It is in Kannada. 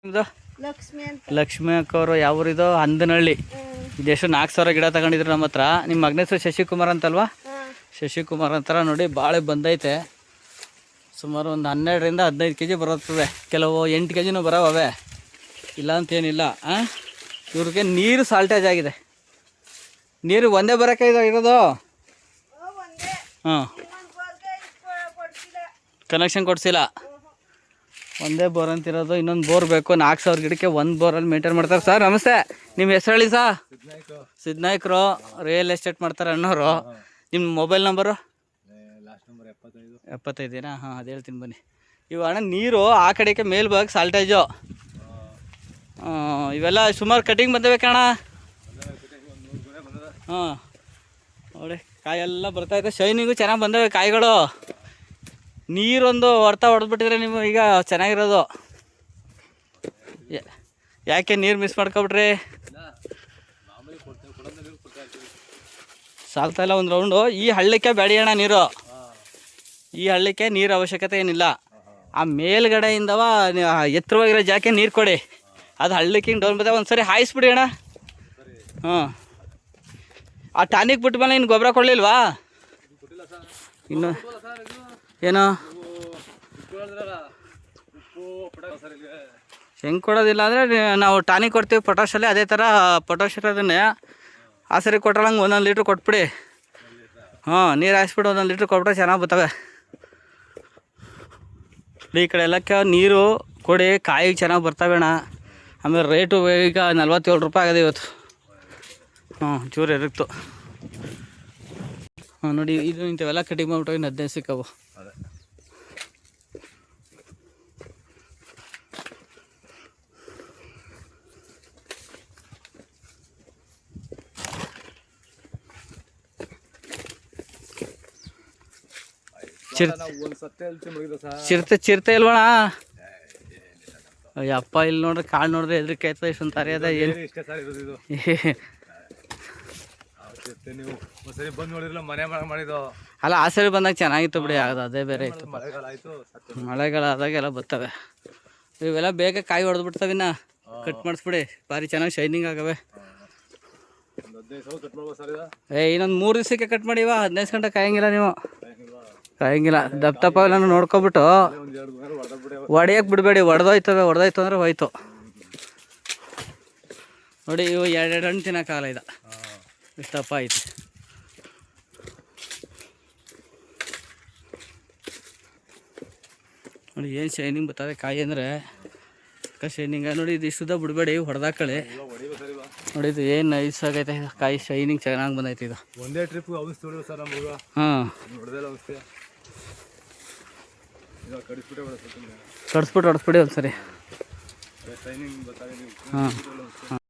ಇದು ಲಕ್ಷ್ಮಿ ಅಕ್ಕವರು ಯಾವ ಊರಿದು? ಹಂದನಹಳ್ಳಿ. ಇದೆಷ್ಟು 4,000 ಗಿಡ ತಗೊಂಡಿದ್ರು ನಮ್ಮ ಹತ್ರ. ನಿಮ್ಮ ಮಗನ ಹೆಸರು ಶಶಿಕುಮಾರ್ ಅಂತಲ್ವಾ? ಶಶಿಕುಮಾರ್ ಅಂತಾರ ನೋಡಿ. ಬಾಳೆ ಬಂದೈತೆ. ಸುಮಾರು ಒಂದು 12ರಿಂದ 15 kg ಬರುತ್ತದೆ. ಕೆಲವು 8 kgನೂ ಬರೋವೇ, ಇಲ್ಲ ಅಂತೇನಿಲ್ಲ. ಇವ್ರಿಗೆ ನೀರು ಸಾಲ್ಟೇಜ್ ಆಗಿದೆ. ನೀರು ಒಂದೇ ಬರೋಕ್ಕೆ ಇರೋದು. ಹಾಂ, ಕನೆಕ್ಷನ್ ಕೊಡಿಸಿಲ್ಲ. ಒಂದೇ ಬೋರ್ ಅಂತಿರೋದು. ಇನ್ನೊಂದು ಬೋರ್ ಬೇಕು. 4,000 ಗಿಡಕ್ಕೆ ಒಂದು ಬೋರಲ್ಲಿ ಮೇಂಟೈನ್ ಮಾಡ್ತಾರೆ. ಸರ್ ನಮಸ್ತೆ, ನಿಮ್ಮ ಹೆಸರು ಹೇಳಿ ಸರ್? ಸಿದ್ನಾಯ್ಕರು, ರಿಯಲ್ ಎಸ್ಟೇಟ್ ಮಾಡ್ತಾರೆ ಅಣ್ಣವರು. ನಿಮ್ಮ ಮೊಬೈಲ್ ನಂಬರು? 75. ಹಾಂ, ಅದು ಹೇಳ್ತೀನಿ ಬನ್ನಿ. ಇವು ಅಣ್ಣ ನೀರು ಆ ಕಡೆಗೆ ಮೇಲ್ ಭಾಗ ಸಾಲ್ಟೇಜು. ಇವೆಲ್ಲ ಸುಮಾರು ಕಟಿಂಗ್ ಬಂದವೆ ಕಣ. ಹಾಂ ನೋಡಿ, ಕಾಯೆಲ್ಲ ಬರ್ತಾಯಿದೆ. ಶೈನಿಂಗು ಚೆನ್ನಾಗಿ ಬಂದವೆ ಕಾಯಿಗಳು. ನೀರೊಂದು ಹೊಡೆದ್ಬಿಟ್ಟಿದ್ರೆ ನೀವು ಈಗ ಚೆನ್ನಾಗಿರೋದು. ಯಾಕೆ ನೀರು ಮಿಸ್ ಮಾಡ್ಕೊಬಿಟ್ರಿ? ಸಾಲ್ತಾಯಿಲ್ಲ ಒಂದು ರೌಂಡು. ಈ ಹಳ್ಳಕ್ಕೆ ಬೇಡಿ ಅಣ್ಣ ನೀರು. ಈ ಹಳ್ಳಕ್ಕೆ ನೀರು ಅವಶ್ಯಕತೆ ಏನಿಲ್ಲ. ಆ ಮೇಲ್ಗಡೆಯಿಂದವ ಎತ್ತರವಾಗಿರೋ ಜಾಕೆ ನೀರು ಕೊಡಿ. ಅದು ಹಳ್ಳಕ್ಕೆ ಹಿಂಗೆ ಡೌನ್ ಬರ್ತವೆ. ಒಂದು ಸರಿ ಹಾಯಿಸ್ಬಿಡಿ ಅಣ್ಣ. ಹಾಂ, ಆ ಟಾನಿಕ್ ಬಿಟ್ಟ ಮೇಲೆ ಇನ್ನು ಗೊಬ್ಬರ ಕೊಡಲಿಲ್ವಾ? ಇನ್ನು ಏನು ಹೆಂಗೆ ಕೊಡೋದಿಲ್ಲ ಅಂದರೆ ನಾವು ಟಾನಿಕ್ ಕೊಡ್ತೀವಿ ಪೊಟಾಷಲ್ಲಿ. ಅದೇ ಥರ ಪೊಟಾಷ್ ಇರೋದನ್ನೇ ಆ ಸರಿ ಕೊಟ್ಟರಂಗೆ 1 ಲೀಟ್ರ್ ಕೊಟ್ಬಿಡಿ. ಹಾಂ, ನೀರು ಹಾಯಿಸ್ಬಿಟ್ಟು 1 ಲೀಟ್ರ್ ಕೊಟ್ಬಿಟ್ರೆ ಚೆನ್ನಾಗಿ ಬರ್ತವೆ. ಈ ಕಡೆ ಎಲ್ಲಕ್ಕೆ ನೀರು ಕೊಡಿ, ಕಾಯಿ ಚೆನ್ನಾಗಿ ಬರ್ತವೆ ಅಣ್ಣ. ಆಮೇಲೆ ರೇಟು ಈಗ 47 ರೂಪಾಯಿ ಆಗಿದೆ ಇವತ್ತು. ಹಾಂ, ಚೂರು ಇರುತ್ತು. ಹಾಂ ನೋಡಿ, ಇದು ಇಂಥವೆಲ್ಲ ಕಟಿಂಗ್ ಮಾಡ್ಬಿಟ್ಟು ಇನ್ನು 15 ಸಿಕ್ಕವು. ಚಿರತೆ ಇಲ್ವಣ? ಅಯ್ಯಪ್ಪ, ಇಲ್ಲಿ ನೋಡ್ರಿ ಕಾಳು ನೋಡ್ರಿ ಹೆದರಿಕೆ ಆಯ್ತದೆ. ಇಷ್ಟೊಂದು ತಾರೆ ಅದ. ಏನು ಅಲ್ಲ, ಆ ಸರಿ ಬಂದಾಗ ಚೆನ್ನಾಗಿತ್ತು ಬಿಡಿ. ಅದು ಅದೇ ಬೇರೆ ಇತ್ತು. ಮಳೆಗಾಲ ಆದಾಗೆಲ್ಲ ಬರ್ತವೆ ಇವೆಲ್ಲ. ಬೇಗ ಕಾಯಿ ಹೊಡೆದ್ಬಿಡ್ತವೆ. ಇನ್ನು ಕಟ್ ಮಾಡಿಸ್ಬಿಡಿ. ಭಾರಿ ಚೆನ್ನಾಗಿ ಶೈನಿಂಗ್ ಆಗವೆ. ಇನ್ನೊಂದು 3 ದಿವಸಕ್ಕೆ ಕಟ್ ಮಾಡಿವ. 15 ಗಂಟೆ ಕಾಯಂಗಿಲ್ಲ ನೀವು. ಕಾಯಂಗಿಲ್ಲ. ದಪ್ಪ ಎಲ್ಲ ನೋಡ್ಕೊಬಿಟ್ಟು ಹೊಡೆಯಕ್ಕೆ ಬಿಡಬೇಡಿ. ಹೊಡೆದೋಯ್ತು ಅಂದರೆ ಹೋಯ್ತು ನೋಡಿ. ಇವು 2 ಹಣ್ಣು ತಿನ್ನೋಕ್ಕಾಗಲ್ಲ. ಇದು ಇಷ್ಟಪ್ಪ ಐತೆ. ನೋಡಿ ಏನು ಶೈನಿಂಗ್ ಬರ್ತದೆ ಕಾಯಿ ಅಂದರೆ. ಶೈನಿಂಗ ನೋಡಿ. ಇದು ಇಷ್ಟುದ ಬಿಡಬೇಡಿ, ಹೊಡೆದಾಕಳಿ. ನೋಡಿ, ಇದು ಏನು ನೈಸ್ ಆಗೈತೆ ಕಾಯಿ. ಶೈನಿಂಗ್ ಚೆನ್ನಾಗಿ ಬಂದೈತೆ. ಇದು ಒಂದೇ ಟ್ರಿಪ್ ಹಾಂ, ಕಡಿಸ್ಬಿಟ್ಟು ಹೊಡೆಸ್ಬಿಡಿ ಒಂದು ಸರಿ. ಹಾಂ.